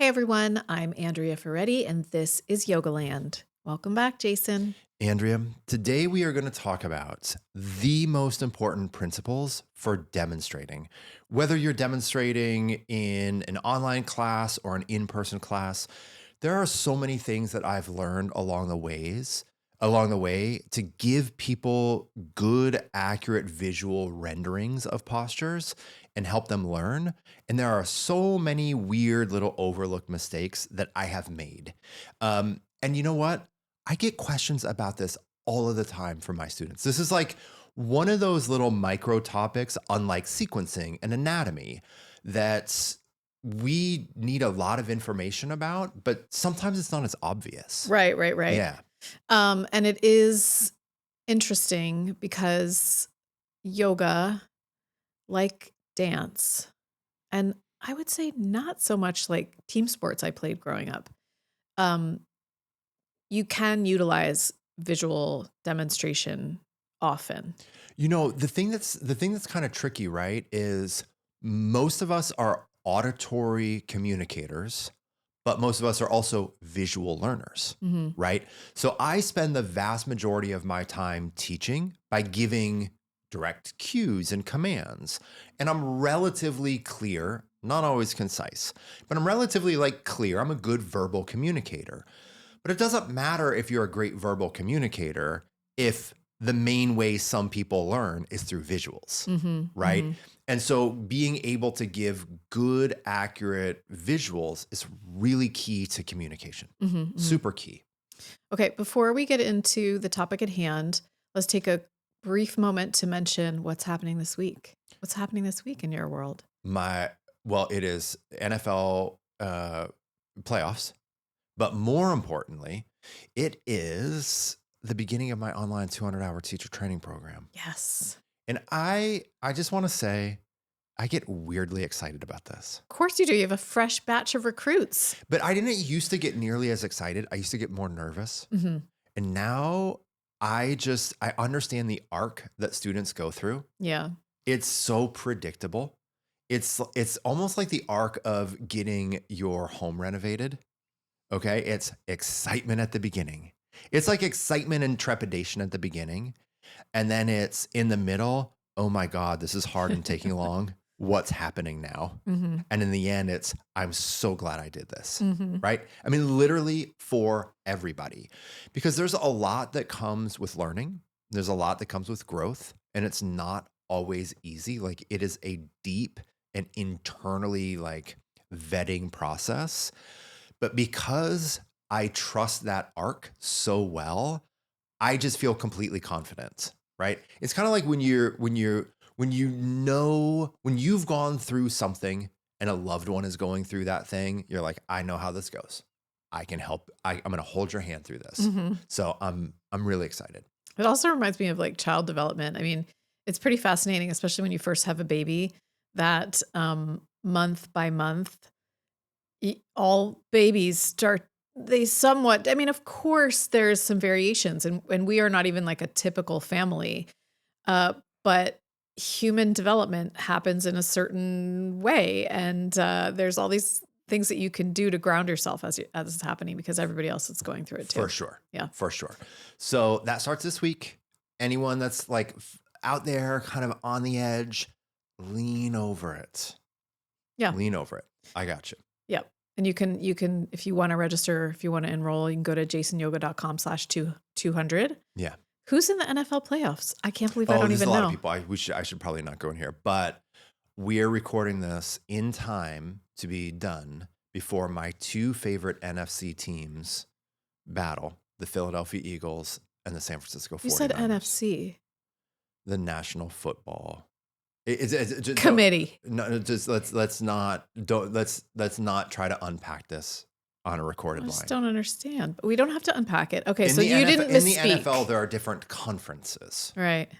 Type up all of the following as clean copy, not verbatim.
Hey everyone, I'm Andrea Ferretti and this is Yogaland. Welcome back, Jason. Andrea, today we are going to talk about the most important principles for demonstrating. Whether you're demonstrating in an online class or an in-person class, there are so many things that I've learned along the way to give people good, accurate visual renderings of postures and help them learn. And there are so many weird little overlooked mistakes that I have made. And you know what? I get questions about this all of the time from my students. This is like one of those little micro topics, unlike sequencing and anatomy, that we need a lot of information about, but sometimes it's not as obvious. Right. Yeah. And it is interesting because yoga, like dance, and I would say not so much like team sports I played growing up. Um, you can utilize visual demonstration often. You know, the thing that's kind of tricky, right, is most of us are auditory communicators, but most of us are also visual learners, hmm right? So I spend the vast majority of my time teaching by giving direct cues and commands. And I'm relatively clear, not always concise, but I'm relatively clear. I'm a good verbal communicator. But it doesn't matter if you're a great verbal communicator if the main way some people learn is through visuals, hmm right? hmm And so being able to give good, accurate visuals is really key to communication. hmm Super key. Okay, before we get into the topic at hand, let's take a brief moment to mention what's happening this week. What's happening this week in your world? My well, it is NFL playoffs, but more importantly, it is the beginning of my online 200-hour teacher training program. Yes. And I just want to say I get weirdly excited about this. Of course you do. You have a fresh batch of recruits. But I didn't used to get nearly as excited. I used to get more nervous. hmm And now I understand the arc that students go through. Yeah. It's so predictable. It's almost like the arc of getting your home renovated. Okay? It's excitement at the beginning. It's like excitement and trepidation at the beginning. And then it's in the middle, oh my God, this is hard and taking long. What's happening now? hmm And in the end, it's, I'm so glad I did this, hmm right? I mean, literally for everybody, because there's a lot that comes with learning. There's a lot that comes with growth, and it's not always easy. Like it is a deep and internally vetting process. But because I trust that arc so well, I just feel completely confident, right? It's kind of like when you've gone through something and a loved one is going through that thing, you're like, I know how this goes. I can help. I'm going to hold your hand through this. hmm So I'm really excited. It also reminds me of like child development. I mean, it's pretty fascinating, especially when you first have a baby, that month by month, all babies start, they somewhat, I mean, of course, there's some variations, and we are not even like a typical family, but human development happens in a certain way. And there's all these things that you can do to ground yourself as it's happening because everybody else is going through it too. For sure. Yeah. For sure. So that starts this week. Anyone that's out there kind of on the edge, lean over it. Yeah. Lean over it. I got you. Yep. And you can, if you want to register, if you want to enroll, you can go to jasonyoga.com/200. Yeah. Who's in the NFL playoffs? I can't believe I Oh, don't there's a even lot know. of people. I should probably not go in here, but we're recording this in time to be done before my two favorite NFC teams battle, the Philadelphia Eagles and the San Francisco You 49ers. said NFC. The National Football. Just Committee. no, just let's not try to unpack this on a recorded I just line. don't understand. But we don't have to unpack it. Okay, In so the you didn't in the misspeak. NFL, there are different conferences. Right.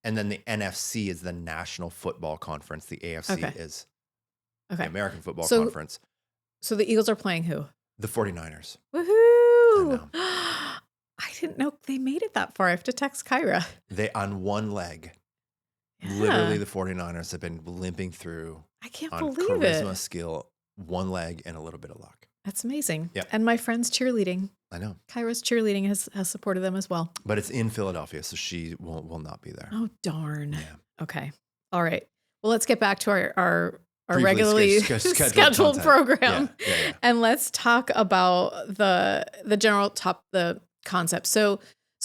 And then the NFC is the National Football Conference. The AFC Okay. is Okay. the American Football So- Conference. So the Eagles are playing who? The 49ers. Woohoo! I didn't know they made it that far. I have to text Kyra. They on one leg. Yeah. Literally, the 49ers have been limping through I can't on believe charisma, it. skill, one leg and a little bit of luck. That's amazing. Yeah. And my friend's cheerleading. I know. Kyra's cheerleading has supported them as well. But it's in Philadelphia, so she will not be there. Oh, darn. Yeah. Okay. All right. Well, let's get back to our Previously regularly scheduled content. program. Yeah. And let's talk about the general the concept. So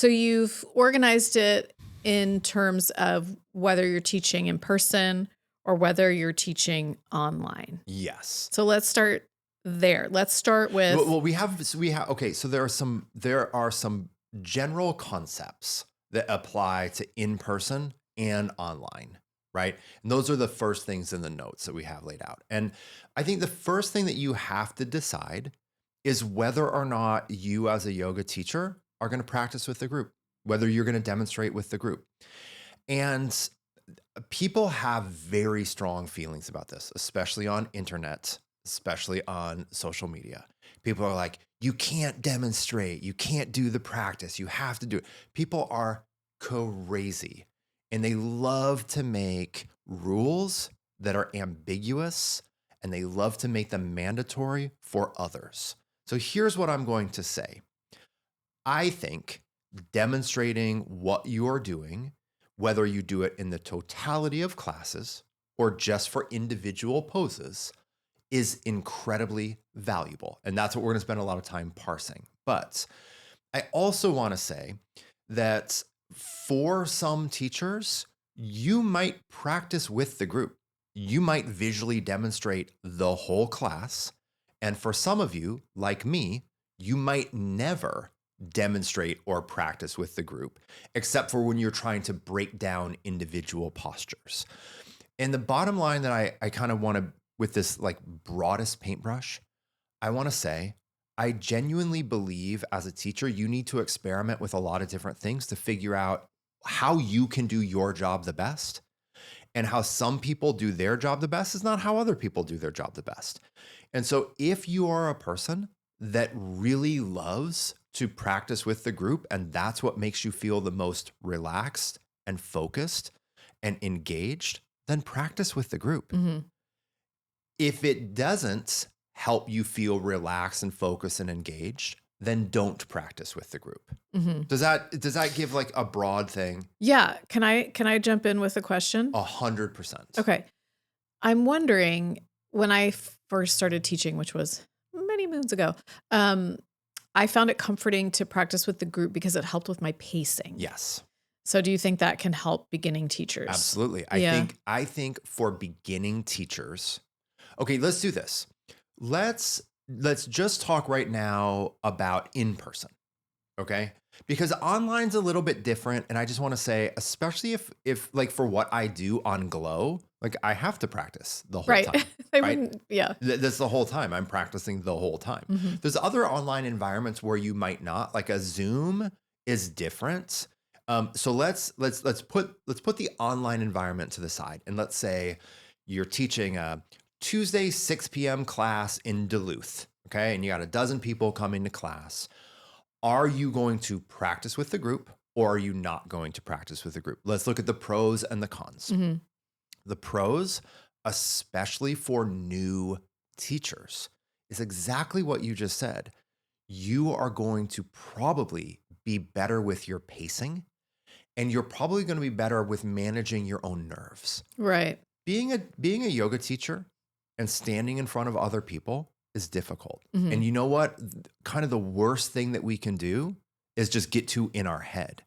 you've organized it in terms of whether you're teaching in person or whether you're teaching online. Yes. So let's start there. Let's start with Well, we have okay, so there are some general concepts that apply to in-person and online, right? And those are the first things in the notes that we have laid out. And I think the first thing that you have to decide is whether or not you as a yoga teacher are going to practice with the group, whether you're going to demonstrate with the group. And people have very strong feelings about this, especially on internet, especially on social media. People are like, you can't demonstrate, you can't do the practice, you have to do it. People are crazy and they love to make rules that are ambiguous and they love to make them mandatory for others. So here's what I'm going to say. I think demonstrating what you're doing, whether you do it in the totality of classes or just for individual poses, is incredibly valuable. And that's what we're going to spend a lot of time parsing. But I also want to say that for some teachers, you might practice with the group. You might visually demonstrate the whole class. And for some of you, like me, you might never demonstrate or practice with the group, except for when you're trying to break down individual postures. And the bottom line that I kind of want to, with this like broadest paintbrush, I want to say, I genuinely believe as a teacher, you need to experiment with a lot of different things to figure out how you can do your job the best. And how some people do their job the best is not how other people do their job the best. And so if you are a person that really loves to practice with the group, and that's what makes you feel the most relaxed and focused and engaged, then practice with the group. Mm-hmm. If it doesn't help you feel relaxed and focused and engaged, then don't practice with the group. Mm-hmm. Does that give like a broad thing? Yeah. Can I jump in with a question? 100%. Okay. I'm wondering, when I first started teaching, which was many moons ago, I found it comforting to practice with the group because it helped with my pacing. Yes. So do you think that can help beginning teachers? Absolutely. I think for beginning teachers, okay, let's do this. Let's just talk right now about in-person. Okay? Because online's a little bit different. And I just want to say, especially if like for what I do on Glow, like I have to practice the whole time. Right? Yeah. That's the whole time. I'm practicing the whole time. Mm-hmm. There's other online environments where you might not, like a Zoom is different. So let's put the online environment to the side. And let's say you're teaching a Tuesday, 6 p.m. class in Duluth. Okay. And you got a dozen people coming to class. Are you going to practice with the group or are you not going to practice with the group? Let's look at the pros and the cons. Mm-hmm. The pros, especially for new teachers, is exactly what you just said. You are going to probably be better with your pacing and you're probably going to be better with managing your own nerves. Right. Being a yoga teacher and standing in front of other people is difficult. Mm-hmm. And you know what? Kind of the worst thing that we can do is just get too in our head.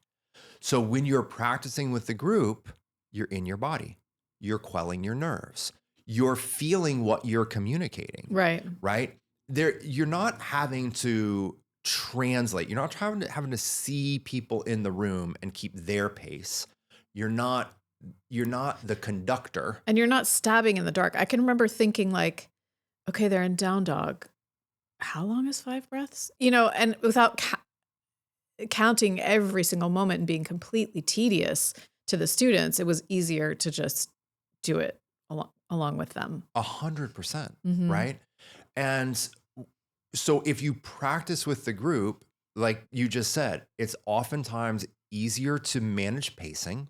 So when you're practicing with the group, you're in your body. You're quelling your nerves. You're feeling what you're communicating. Right. Right? You're not having to translate. You're not having to see people in the room and keep their pace. You're not the conductor. And you're not stabbing in the dark. I can remember thinking like, okay, they're in down dog. How long is 5 breaths? And without counting every single moment and being completely tedious to the students, it was easier to just do it along with them. 100%, Mm-hmm. right? And so if you practice with the group, like you just said, it's oftentimes easier to manage pacing.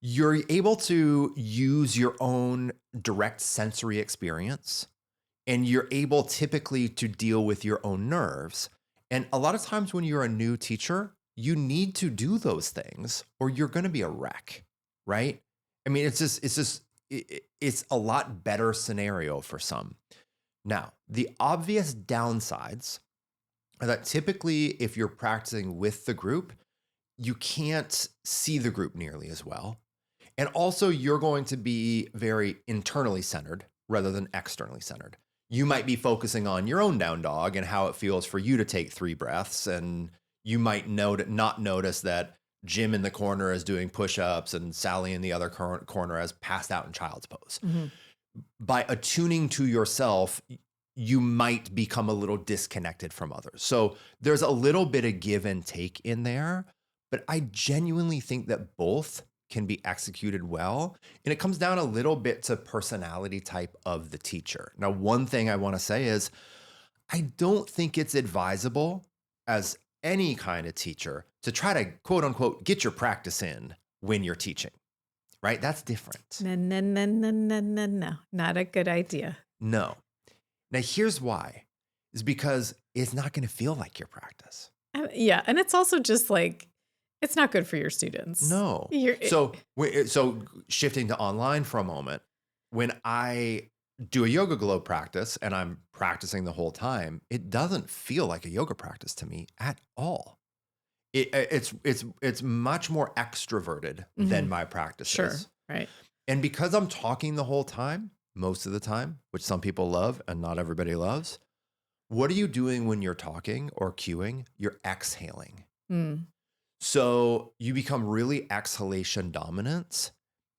You're able to use your own direct sensory experience. and you're able typically to deal with your own nerves. And a lot of times when you're a new teacher, you need to do those things or you're going to be a wreck, right? I mean, it's a lot better scenario for some. Now, the obvious downsides are that typically if you're practicing with the group, you can't see the group nearly as well. And also, you're going to be very internally centered rather than externally centered. You might be focusing on your own down dog and how it feels for you to take 3 breaths. And you might not notice that Jim in the corner is doing push-ups and Sally in the other corner has passed out in child's pose. Mhm. By attuning to yourself, you might become a little disconnected from others. So there's a little bit of give and take in there, but I genuinely think that both can be executed well. And it comes down a little bit to personality type of the teacher. Now, one thing I want to say is I don't think it's advisable as any kind of teacher to try to quote unquote get your practice in when you're teaching, right? That's different. No, no, no, no, no, no, no. Not a good idea. No. Now, here's why. Is because it's not going to feel like your practice. Yeah. And it's also just like, it's not good for your students. No. So shifting to online for a moment, when I do a Yoga Glow practice and I'm practicing the whole time, it doesn't feel like a yoga practice to me at all. It's much more extroverted than my practices. Sure. Right. And because I'm talking the whole time, most of the time, which some people love and not everybody loves, what are you doing when you're talking or cueing? You're exhaling. Mm. So you become really exhalation dominant.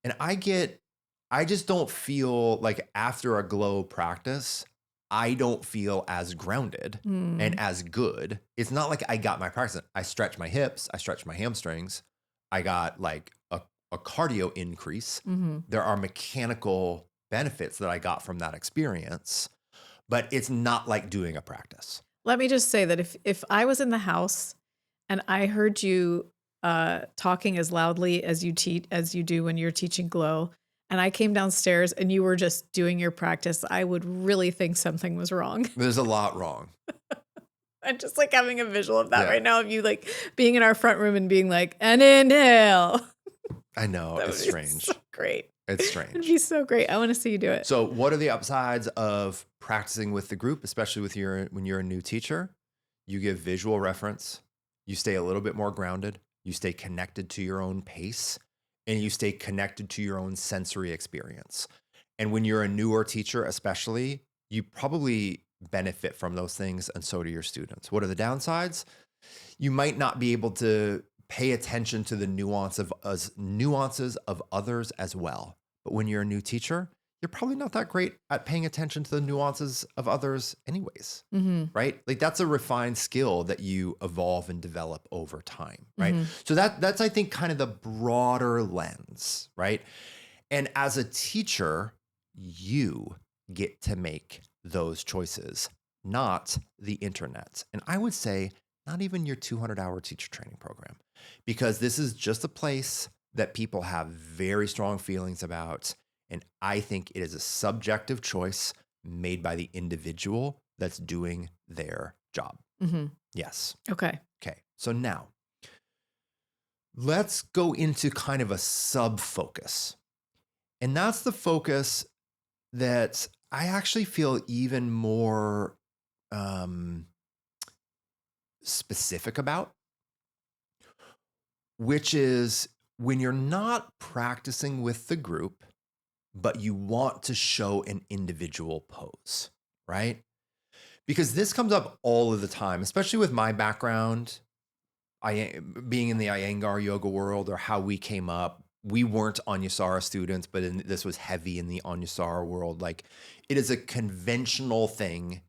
And I just don't feel like after a glow practice, I don't feel as grounded and as good. It's not like I got my practice. I stretch my hips, I stretch my hamstrings. I got like a cardio increase. Mm-hmm. There are mechanical benefits that I got from that experience, but it's not like doing a practice. Let me just say that if I was in the house and I heard you talking as loudly as you do when you're teaching Glow, and I came downstairs and you were just doing your practice, I would really think something was wrong. There's a lot wrong. I'm just like having a visual of that right now, of you like being in our front room and being like, and inhale. I know, it's strange. So great. It's strange. It'd be so great. I want to see you do it. So what are the upsides of practicing with the group, especially when you're a new teacher? You give visual reference. You stay a little bit more grounded. You stay connected to your own pace, and you stay connected to your own sensory experience. And when you're a newer teacher, especially, you probably benefit from those things, and so do your students. What are the downsides? You might not be able to pay attention to the nuances of others as well. But when you're a new teacher, you're probably not that great at paying attention to the nuances of others anyways, right? Like that's a refined skill that you evolve and develop over time, right? So that's, I think, kind of the broader lens, right? And as a teacher, you get to make those choices, not the internet. And I would say not even your 200-hour teacher training program, because this is just a place that people have very strong feelings about. And I think it is a subjective choice made by the individual that's doing their job. Yes. Okay. So now let's go into kind of a sub-focus. And that's the focus that I actually feel even more specific about, which is when you're not practicing with the group, but you want to show an individual pose, right? Because this comes up all of the time, especially with my background, being in the Iyengar yoga world, or how we came up. We weren't Anusara students, but this was heavy in the Anusara world. Like, it is a conventional thing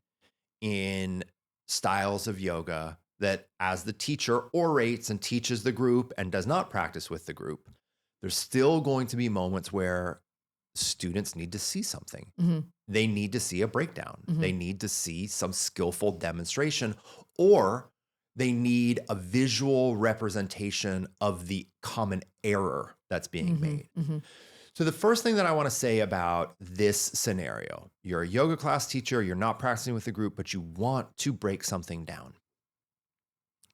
in styles of yoga that as the teacher orates and teaches the group and does not practice with the group, there's still going to be moments where students need to see something. They need to see a breakdown. They need to see some skillful demonstration, or they need a visual representation of the common error that's being made. So the first thing that I want to say about this scenario, you're a yoga class teacher, you're not practicing with a group, but you want to break something down.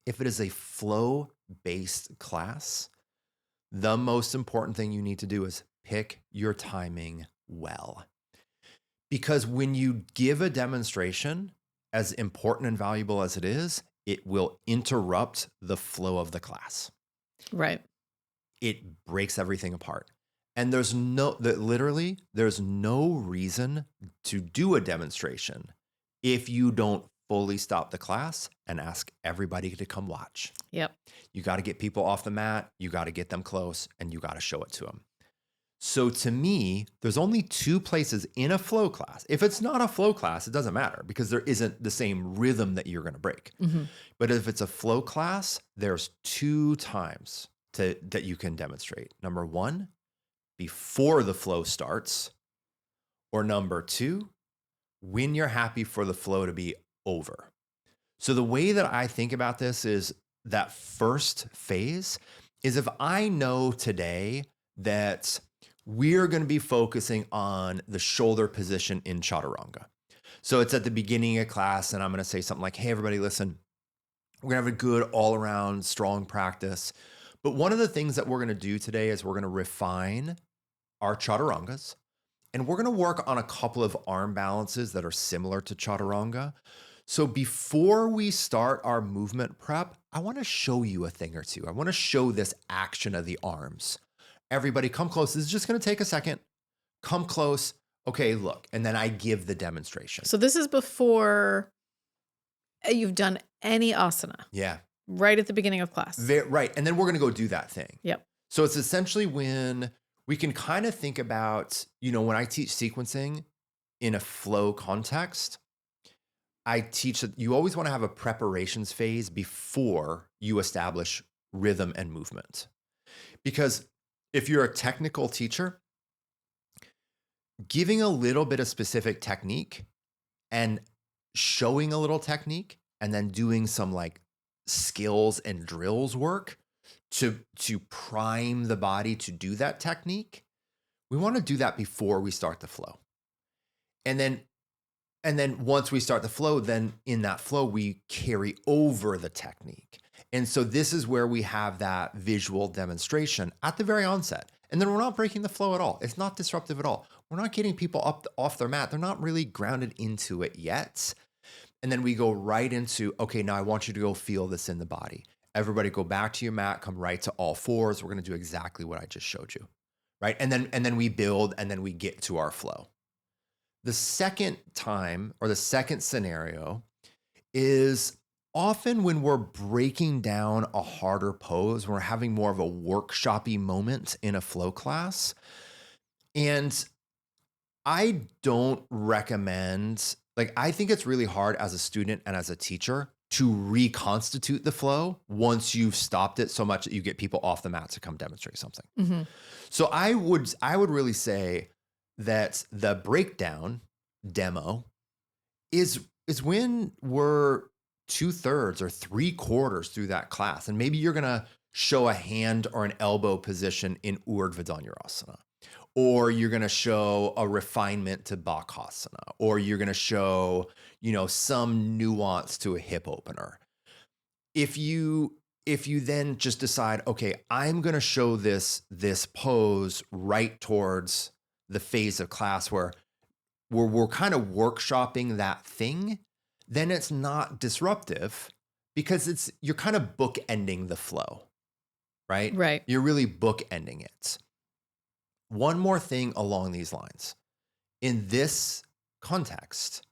If it is a flow-based class, the most important thing you need to do is pick your timing well. Because when you give a demonstration, as important and valuable as it is, it will interrupt the flow of the class. Right. It breaks everything apart. And there's no reason to do a demonstration if you don't fully stop the class and ask everybody to come watch. Yep. You got to get people off the mat, you got to get them close, and you got to show it to them. So to me, there's only two places in a flow class. If it's not a flow class, it doesn't matter because there isn't the same rhythm that you're going to break. Mm-hmm. But if it's a flow class, there's two times that you can demonstrate. Number one, before the flow starts, or number two, when you're happy for the flow to be over. So the way that I think about this is that first phase is if I know today that we're going to be focusing on the shoulder position in chaturanga. So it's at the beginning of class and I'm going to say something like, hey, everybody, listen, we're going to have a good all around strong practice. But one of the things that we're going to do today is we're going to refine our chaturangas, and we're going to work on a couple of arm balances that are similar to chaturanga. So before we start our movement prep, I want to show you a thing or two. I want to show this action of the arms. Everybody come close. This is just going to take a second. Come close. Okay, look. And then I give the demonstration. So this is before you've done any asana. Yeah. Right at the beginning of class. Right. And then we're going to go do that thing. Yep. So it's essentially when we can kind of think about, when I teach sequencing in a flow context, I teach that you always want to have a preparations phase before you establish rhythm and movement. Because if you're a technical teacher, giving a little bit of specific technique and showing a little technique and then doing some like skills and drills work to prime the body to do that technique, we want to do that before we start the flow. And then once we start the flow, then in that flow, we carry over the technique. And so this is where we have that visual demonstration at the very onset. And then we're not breaking the flow at all. It's not disruptive at all. We're not getting people off their mat. They're not really grounded into it yet. And then we go right into, okay, now I want you to go feel this in the body. Everybody go back to your mat, come right to all fours. We're going to do exactly what I just showed you, right? And then we build, and then we get to our flow. The second time, or the second scenario, is often when we're breaking down a harder pose, we're having more of a workshop-y moment in a flow class. And I don't recommend, I think it's really hard as a student and as a teacher to reconstitute the flow once you've stopped it so much that you get people off the mat to come demonstrate something. Mm-hmm. So I would really say that the breakdown demo is when we're 2/3 or 3/4 through that class. And maybe you're going to show a hand or an elbow position in Urdhva Dhanurasana, or you're going to show a refinement to Bakhasana, or you're going to show, some nuance to a hip opener. If you then just decide, okay, I'm going to show this pose right towards the phase of class where we're kind of workshopping that thing, then it's not disruptive because you're kind of bookending the flow, right? Right. You're really bookending it. One more thing along these lines. In this context,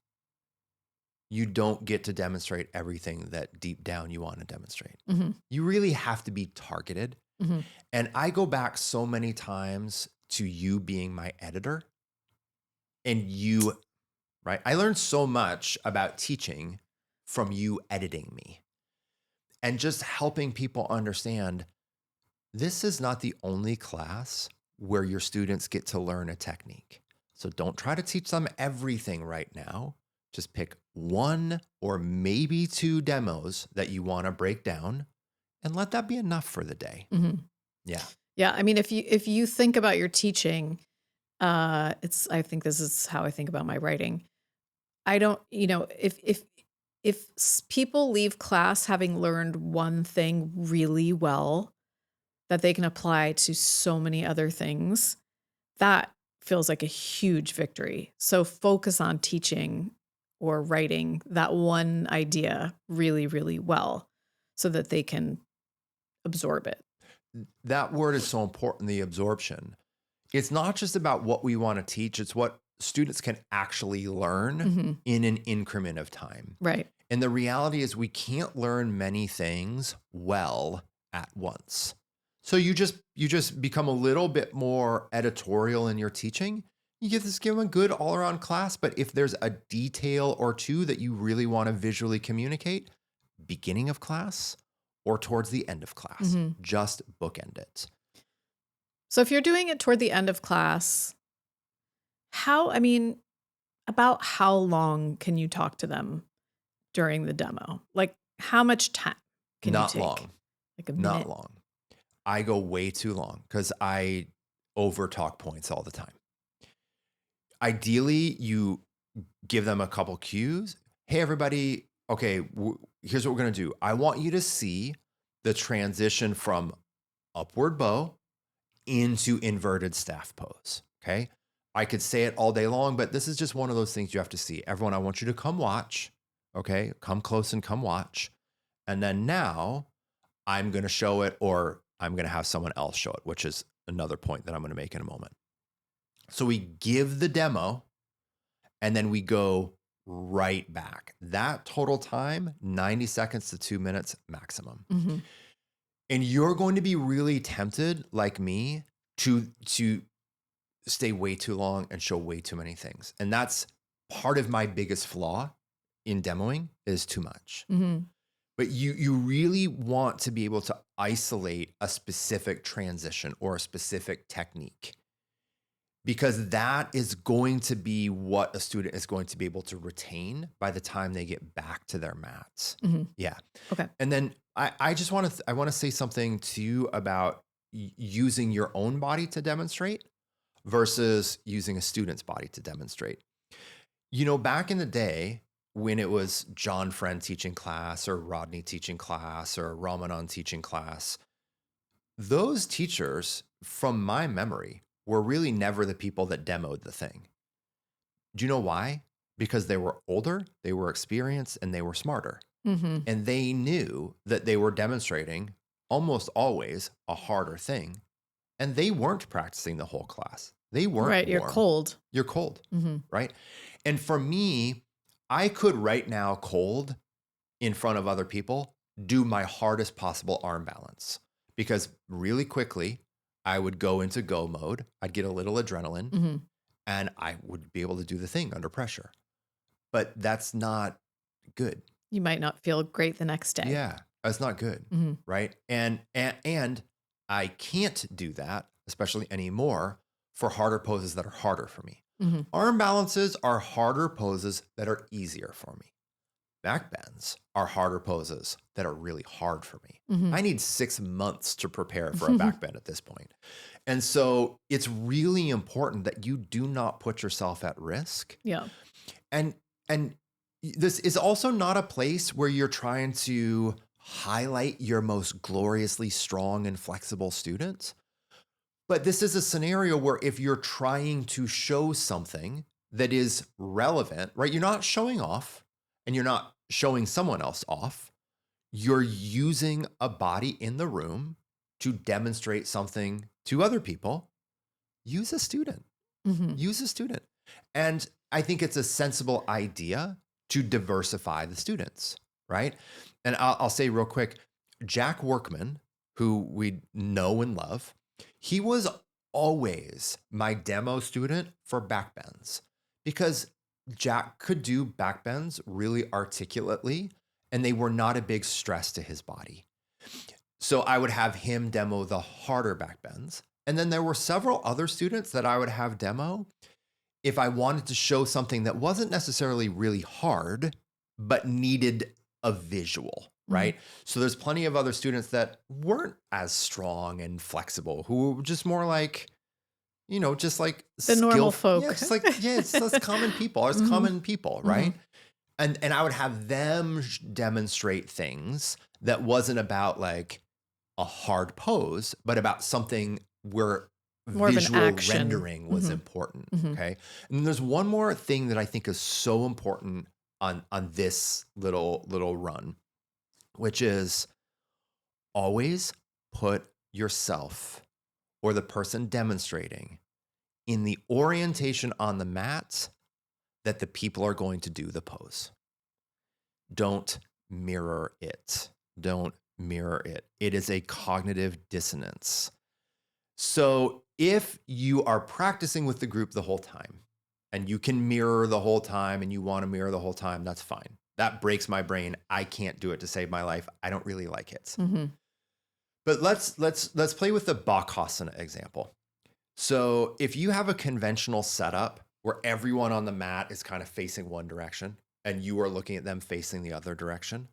you don't get to demonstrate everything that deep down you want to demonstrate. Mm-hmm. You really have to be targeted. Mm-hmm. And I go back so many times to you being my editor and you, right? I learned so much about teaching from you editing me and just helping people understand this is not the only class where your students get to learn a technique. So don't try to teach them everything right now. Just pick one or maybe two demos that you want to break down and let that be enough for the day. Mm-hmm. Yeah. Yeah, I mean, if you think about your teaching, I think this is how I think about my writing. I don't, if people leave class having learned one thing really well that they can apply to so many other things, that feels like a huge victory. So focus on teaching or writing that one idea really, really well so that they can absorb it. That word is so important, the absorption. It's not just about what we want to teach, it's what students can actually learn Hmm. in an increment of time. Right. And the reality is we can't learn many things well at once. So you just become a little bit more editorial in your teaching. You give them a good all-around class, but if there's a detail or two that you really want to visually communicate, beginning of class or towards the end of class, Hmm. just bookend it. So if you're doing it toward the end of class, I mean, about how long can you talk to them during the demo? Like, how much time can you Not take? long, Like a not minute? long. I go way too long because I over talk points all the time. Ideally, you give them a couple cues. Hey, everybody. Okay, here's what we're going to do. I want you to see the transition from upward bow into inverted staff pose. Okay. I could say it all day long, but this is just one of those things you have to see. Everyone, I want you to come watch. Okay. Come close and come watch. And then now I'm going to show it, or I'm going to have someone else show it, which is another point that I'm going to make in a moment. So we give the demo and then we go right back. That total time, 90 seconds to 2 minutes maximum. Hmm. And you're going to be really tempted, like me, to stay way too long and show way too many things. And that's part of my biggest flaw in demoing is too much. Hmm. But you really want to be able to isolate a specific transition or a specific technique, because that is going to be what a student is going to be able to retain by the time they get back to their mats. Hmm. Yeah. Okay. And then I just want to I want to say something to you about using your own body to demonstrate versus using a student's body to demonstrate. Back in the day when it was John Friend teaching class or Rodney teaching class or Ramanan teaching class, those teachers, from my memory, were really never the people that demoed the thing. Do you know why? Because they were older, they were experienced, and they were smarter. Hmm. And they knew that they were demonstrating almost always a harder thing. And they weren't practicing the whole class. They weren't Right. You're warm. cold. You're cold, Hmm. right? And for me, I could right now, cold in front of other people, do my hardest possible arm balance because really quickly I would go into go mode. I'd get a little adrenaline Hmm. and I would be able to do the thing under pressure. But that's not good. You might not feel great the next day. Yeah, that's not good, Hmm. right? And I can't do that, especially anymore, for harder poses that are harder for me. Hmm. Arm balances are harder poses that are easier for me. Back bends are harder poses that are really hard for me. Hmm. I need 6 months to prepare for a back bend at this point. And so it's really important that you do not put yourself at risk. Yeah. And and this is also not a place where you're trying to highlight your most gloriously strong and flexible students. But this is a scenario where if you're trying to show something that is relevant, right? You're not showing off and you're not showing someone else off. You're using a body in the room to demonstrate something to other people. Use a student. Hmm. Use a student. And I think it's a sensible idea to diversify the students, right? And I'll say real quick, Jack Workman, who we know and love, he was always my demo student for backbends because Jack could do backbends really articulately and they were not a big stress to his body. So I would have him demo the harder backbends. And then there were several other students that I would have demo if I wanted to show something that wasn't necessarily really hard, but needed a visual, Mhm. right? So there's plenty of other students that weren't as strong and flexible, who were just more like, just like The normal yeah, folk. just like, yeah, it's just common people. It's Mhm. common people, right? Mhm. And I would have them demonstrate things that wasn't about like a hard pose, but about something where More of an visual action. rendering was Mhm. important. Mhm. Okay. And then there's one more thing that I think is so important on this little run, which is always put yourself or the person demonstrating in the orientation on the mat that the people are going to do the pose. Don't mirror it. Don't mirror it. It is a cognitive dissonance. So if you are practicing with the group the whole time and you can mirror the whole time and you want to mirror the whole time, that's fine. That breaks my brain. I can't do it to save my life. I don't really like it. Mhm. But let's play with the Bakasana example. So if you have a conventional setup where everyone on the mat is kind of facing one direction and you are looking at them facing the other direction,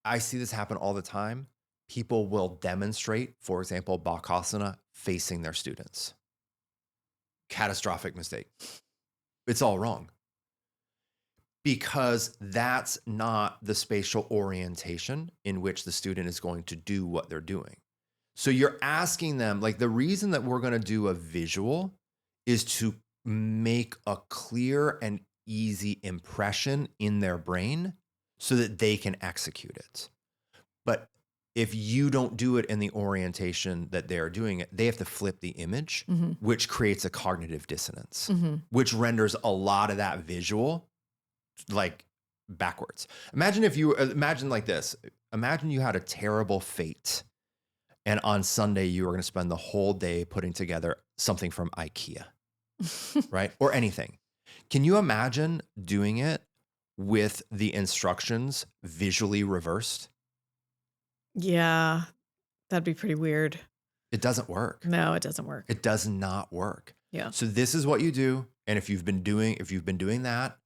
I see this happen all the time. People will demonstrate, for example, Bakasana facing their students. Catastrophic mistake. It's all wrong because that's not the spatial orientation in which the student is going to do what they're doing. So you're asking them, like, the reason that we're going to do a visual is to make a clear and easy impression in their brain so that they can execute it. But if you don't do it in the orientation that they're doing it, they have to flip the image, Mhm. which creates a cognitive dissonance, Mhm. which renders a lot of that visual like backwards. Imagine like this. Imagine you had a terrible fate and on Sunday you were going to spend the whole day putting together something from IKEA, right? Or anything. Can you imagine doing it with the instructions visually reversed? Yeah, that'd be pretty weird. It doesn't work. No, it doesn't work. It does not work. Yeah. So this is what you do. And if you've been doing that,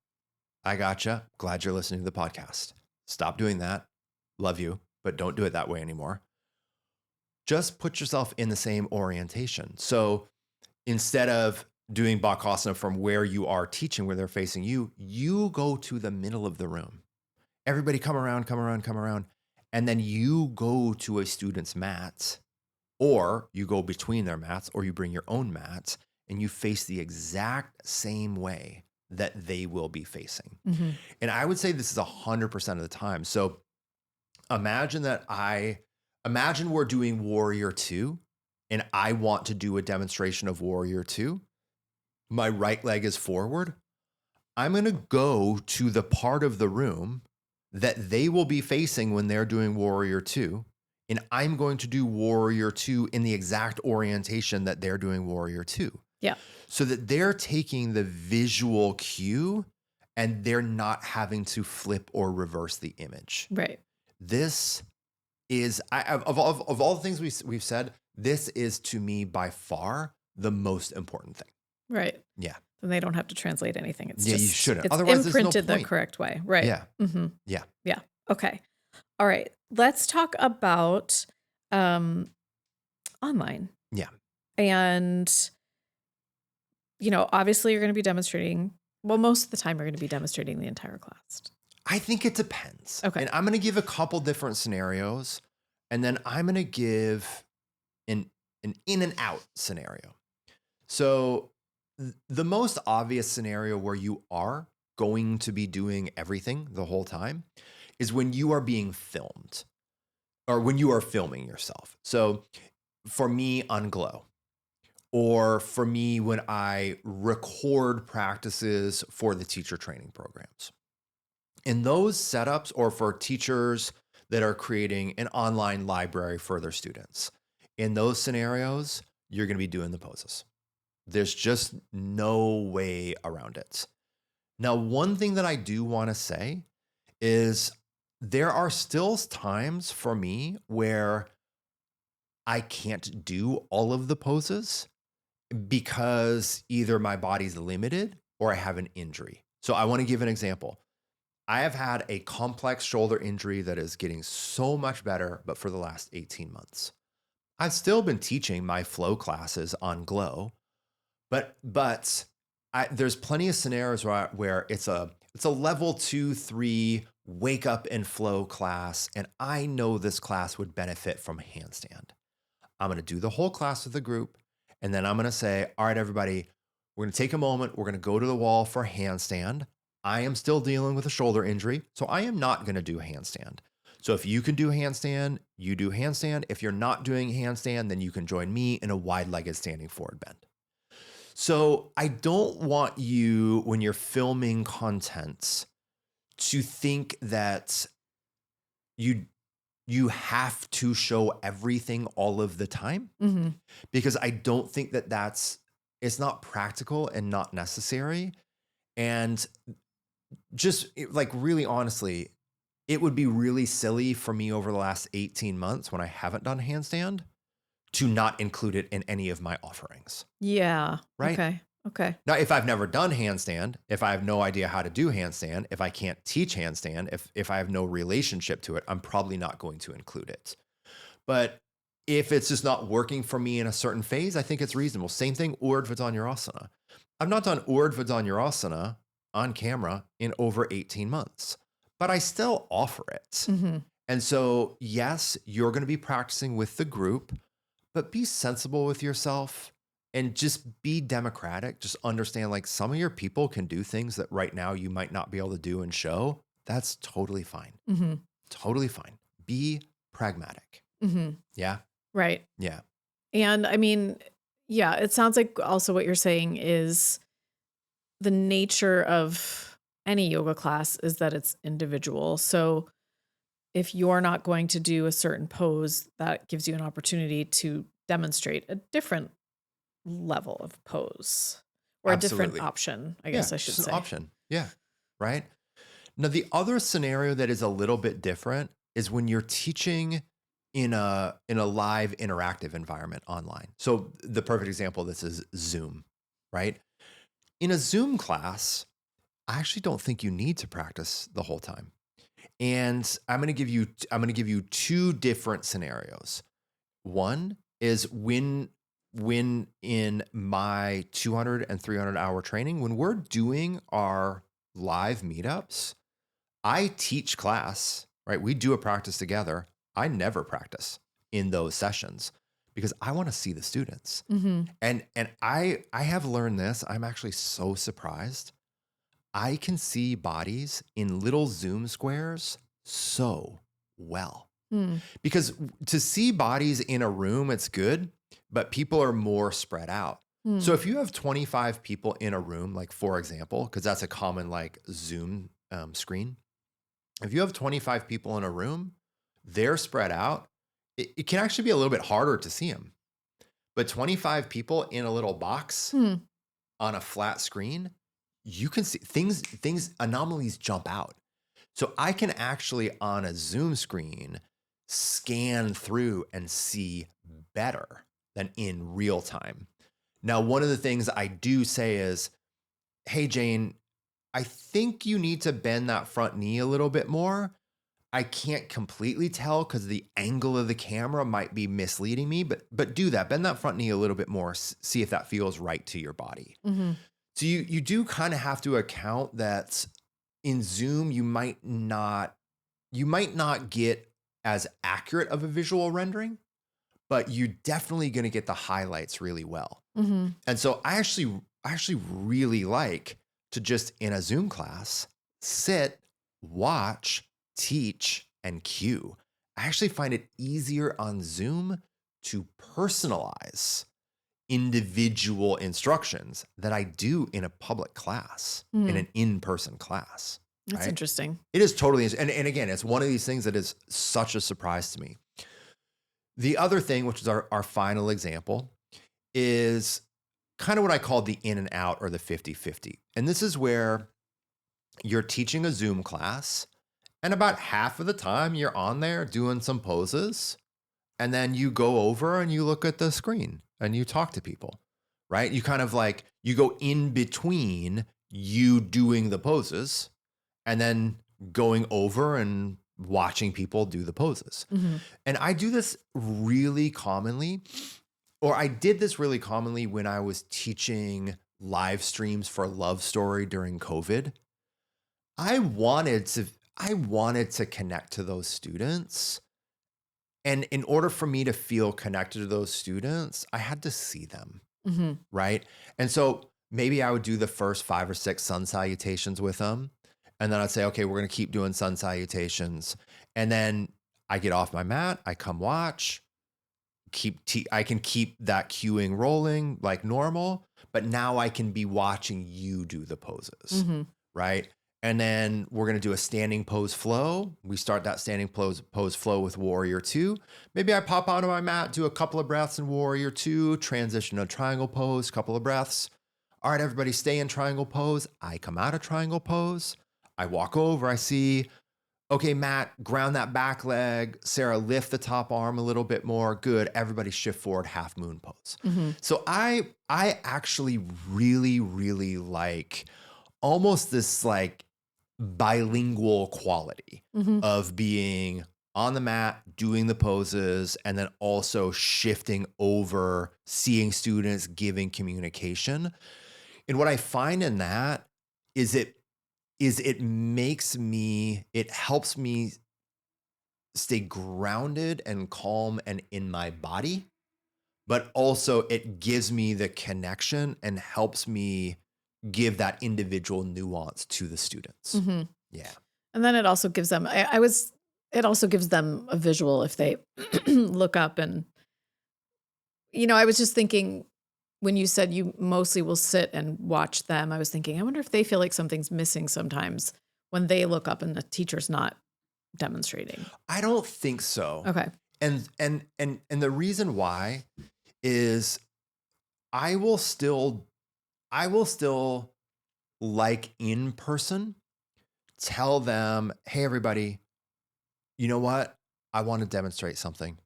I gotcha. Glad you're listening to the podcast. Stop doing that. Love you, but don't do it that way anymore. Just put yourself in the same orientation. So instead of doing Bakasana from where you are teaching, where they're facing you, you go to the middle of the room. Everybody come around, come around, come around. And then you go to a student's mat, or you go between their mats, or you bring your own mats and you face the exact same way that they will be facing. Mhm. And I would say this is 100% of the time. So imagine we're doing Warrior 2 and I want to do a demonstration of Warrior 2. My right leg is forward. I'm going to go to the part of the room that they will be facing when they're doing Warrior 2. And I'm going to do Warrior 2 in the exact orientation that they're doing Warrior 2. Yeah. So that they're taking the visual cue and they're not having to flip or reverse the image. Right. This is, of all the things we've said, this is to me by far the most important thing. Right. Yeah. Then they don't have to translate anything. It's Yeah, you just shouldn't. it's Otherwise, there's no imprinted the point. correct way. Right. Yeah. Mhm. Yeah. Yeah. Okay. All right. Let's talk about um online. Yeah. And obviously you're going to be demonstrating. Well, most of the time you're going to be demonstrating the entire class. I think it depends. Okay. And I'm going to give a couple different scenarios, and then I'm going to give an in and out scenario. So the most obvious scenario where you are going to be doing everything the whole time is when you are being filmed or when you are filming yourself. So for me on Glow, or for me when I record practices for the teacher training programs. In those setups, or for teachers that are creating an online library for their students, in those scenarios, you're going to be doing the poses. There's just no way around it. Now, one thing that I do want to say is there are still times for me where I can't do all of the poses because either my body's limited or I have an injury. So I want to give an example. I have had a complex shoulder injury that is getting so much better, but for the last 18 months. I've still been teaching my flow classes on Glow, but there's plenty of scenarios where it's a level 2, 3 wake up and flow class, and I know this class would benefit from handstand. I'm going to do the whole class with the group, and then I'm going to say, all right, everybody, we're going to take a moment. We're going to go to the wall for handstand. I am still dealing with a shoulder injury, so I am not going to do handstand. So if you can do handstand, you do handstand. If you're not doing handstand, then you can join me in a wide-legged standing forward bend. So I don't want you, when you're filming content, to think that you you have to show everything all of the time, Mhm. because I don't think that it's not practical and not necessary. And like really honestly, it would be really silly for me over the last 18 months when I haven't done handstand to not include it in any of my offerings, Yeah. right? Okay. Okay. Now, if I've never done handstand, if I have no idea how to do handstand, if I can't teach handstand, if I have no relationship to it, I'm probably not going to include it. But if it's just not working for me in a certain phase, I think it's reasonable. Same thing, Urdhva Dhanurasana. I've not done Urdhva Dhanurasana on camera in over 18 months, but I still offer it. Mhm. And so, yes, you're going to be practicing with the group, but be sensible with yourself and just be democratic. Just understand like some of your people can do things that right now you might not be able to do and show. That's totally fine. Mhm. Totally fine. Be pragmatic. Mhm. Yeah. Right. Yeah. And I mean, yeah, it sounds like also what you're saying is the nature of any yoga class is that it's individual. So if you're not going to do a certain pose, that gives you an opportunity to demonstrate a different level of pose or a different Absolutely. option, I Yeah. guess I Just should an say. option. Yeah. Right. Now, the other scenario that is a little bit different is when you're teaching in a live interactive environment online. So the perfect example of this is Zoom, right? In a Zoom class, I actually don't think you need to practice the whole time. And I'm going to give you two different scenarios. One is when in my 200 and 300 hour training, when we're doing our live meetups, I teach class, right? We do a practice together. I never practice in those sessions because I want to see the students. Mhm. And I have learned this. I'm actually so surprised. I can see bodies in little Zoom squares so well. Mm. Because to see bodies in a room, it's good, but people are more spread out. So Mm. if you have 25 people in a room, like for example, because that's a common like Zoom screen, if you have 25 people in a room, they're spread out. It can actually be a little bit harder to see them. But 25 people in a little box Hmm. on a flat screen, you can see anomalies jump out. So I can actually on a Zoom screen scan through and see better than in real time. Now, one of the things I do say is, hey, Jane, I think you need to bend that front knee a little bit more. I can't completely tell because the angle of the camera might be misleading me, but do that. Bend that front knee a little bit more. See if that feels right to your body. Mhm. So you do kind of have to account that in Zoom you might not get as accurate of a visual rendering, but you're definitely going to get the highlights really well. Mhm. And so I actually really like to just in a Zoom class sit, watch, teach, and cue. I actually find it easier on Zoom to personalize individual instructions than I do in a public class, in Mm. an in-person class, That's right? interesting. It is totally, and again, it's one of these things that is such a surprise to me. The other thing, which is our final example, is kind of what I call the in and out or the 50-50. And this is where you're teaching a Zoom class, and about half of the time you're on there doing some poses, and then you go over and you look at the screen and you talk to people, right? You kind of you go in between you doing the poses, and then going over and watching people do the poses. Mhm. And I do this really commonly, or I did this really commonly when I was teaching live streams for Love Story during COVID. I wanted to I wanted to connect to those students. And in order for me to feel connected to those students, I had to see them, Mhm. right? And so maybe I would do the first 5 or 6 sun salutations with them. And then I'd say, okay, we're going to keep doing sun salutations. And then I get off my mat, I come watch, I can keep that cueing rolling like normal, but now I can be watching you do the poses, Mhm. right? And then we're going to do a standing pose flow. We start that standing pose flow with warrior 2. Maybe I pop onto my mat, do a couple of breaths in warrior 2, transition to triangle pose, couple of breaths. All right, everybody stay in triangle pose. I come out of triangle pose. I walk over, I see, okay, Matt, ground that back leg. Sarah, lift the top arm a little bit more. Good. Everybody shift forward, half moon pose. Mhm. So I actually really, really like almost this like bilingual quality Mhm. of being on the mat, doing the poses, and then also shifting over, seeing students, giving communication. And what I find in that is it helps me stay grounded and calm and in my body, but also it gives me the connection and helps me give that individual nuance to the students. Mhm. Yeah. And then it also gives them it also gives them a visual if they look up and I was just thinking when you said you mostly will sit and watch them, I was thinking, I wonder if they feel like something's missing sometimes when they look up and the teacher's not demonstrating. I don't think so. Okay. And the reason why is I will still I will still like in person tell them, "Hey everybody, you know what? I want to demonstrate something.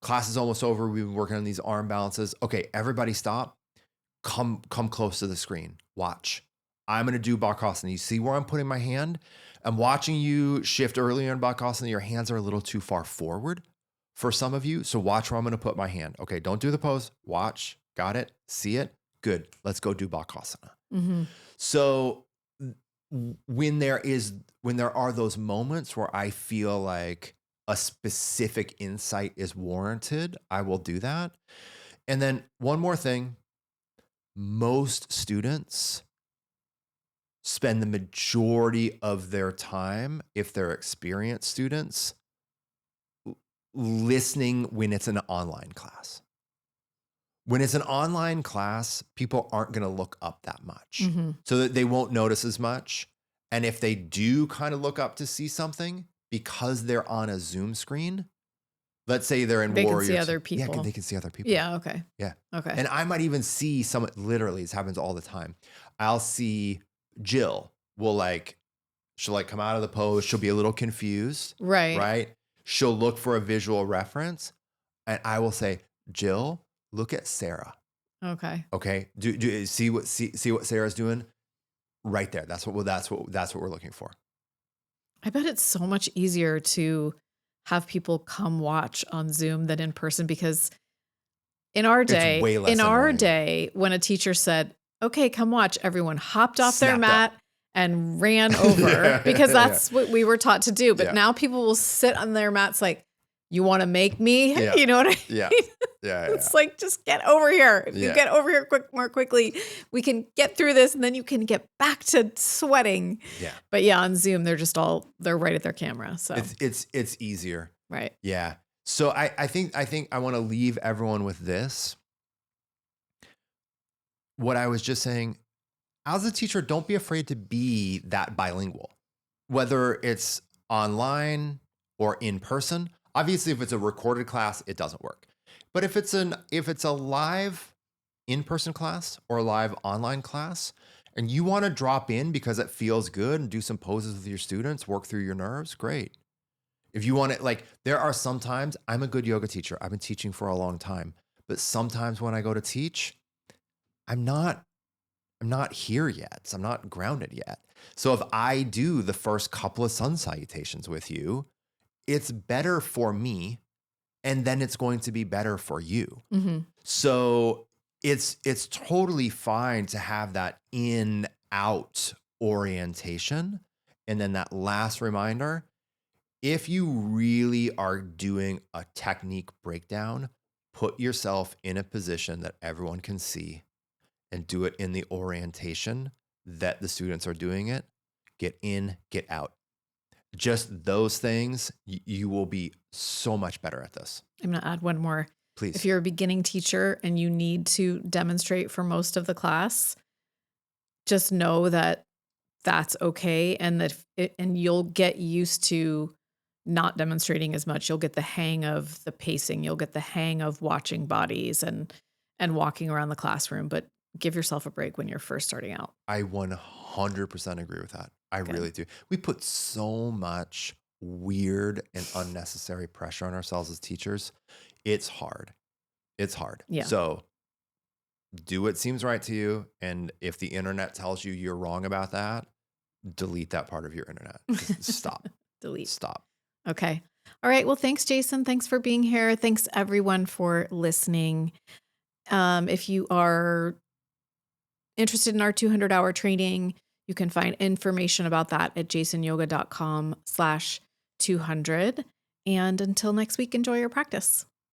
Class is almost over. We've been working on these arm balances. Okay, everybody stop. Come close to the screen. Watch. I'm going to do Bakasana. You see where I'm putting my hand? I'm watching you shift earlier in Bakasana. Your hands are a little too far forward for some of you. So watch where I'm going to put my hand. Okay, don't do the pose. Watch. Got it? See it? Good. Let's go do Bakasana. Mhm. So when there are those moments where I feel like a specific insight is warranted, I will do that. And then one more thing, most students spend the majority of their time, if they're experienced students, listening when it's an online class. When it's an online class, people aren't going to look up that much. Mhm. So that they won't notice as much. And if they do kind of look up to see something, because they're on a Zoom screen, let's say they're in They can Warrior see 2. other Yeah, people. they can see other people. Yeah, okay. Yeah. Okay. And I might even see some, literally, this happens all the time. I'll see Jill she'll like come out of the pose. She'll be a little confused, Right. right? She'll look for a visual reference. And I will say, Jill, look at Sarah. Okay. Okay. Do see what Sarah's doing right there. That's what we're looking for. I bet it's so much easier to have people come watch on Zoom than in person because It's way less in our annoying. day, when a teacher said, "Okay, come watch," everyone hopped off their Snapped up. mat and ran over Yeah, because yeah, that's what we were taught to do. But yeah, now people will sit on their mats like, "You want to make me?" yeah, You know what I yeah, mean? yeah, It's like, just get over here. If you yeah. get over here more quickly, we can get through this and then you can get back to sweating. Yeah. But yeah, on Zoom, they're right at their camera. So, It's easier. right. Yeah. So I think I want to leave everyone with this. What I was just saying, as a teacher, don't be afraid to be that bilingual, whether it's online or in person. Obviously, if it's a recorded class, it doesn't work. But if it's a live in-person class or a live online class, and you want to drop in because it feels good and do some poses with your students, work through your nerves, great. If you want it, there are sometimes I'm a good yoga teacher. I've been teaching for a long time, but sometimes when I go to teach, I'm not I'm not here yet. So I'm not grounded yet. So if I do the first couple of sun salutations with you, it's better for me, and then it's going to be better for you. Mhm. So it's totally fine to have that in out orientation. And then that last reminder, if you really are doing a technique breakdown, put yourself in a position that everyone can see and do it in the orientation that the students are doing it. Get in, get out. Just those things, you will be so much better at this. I'm going to add one more. If Please. you're a beginning teacher and you need to demonstrate for most of the class, just know that that's okay, and and you'll get used to not demonstrating as much. You'll get the hang of the pacing. You'll get the hang of watching bodies and walking around the classroom, but give yourself a break when you're first starting out. I 100% agree with that. I Good. really do. We put so much weird and unnecessary pressure on ourselves as teachers. It's hard. It's hard. Yeah. So do what seems right to you. And if the internet tells you you're wrong about that, delete that part of your internet. Just stop. Delete. Stop. Okay. All right. Well, thanks, Jason. Thanks for being here. Thanks everyone for listening. If you are interested in our 200-hour training, you can find information about that at jasonyoga.com/200. And until next week, enjoy your practice.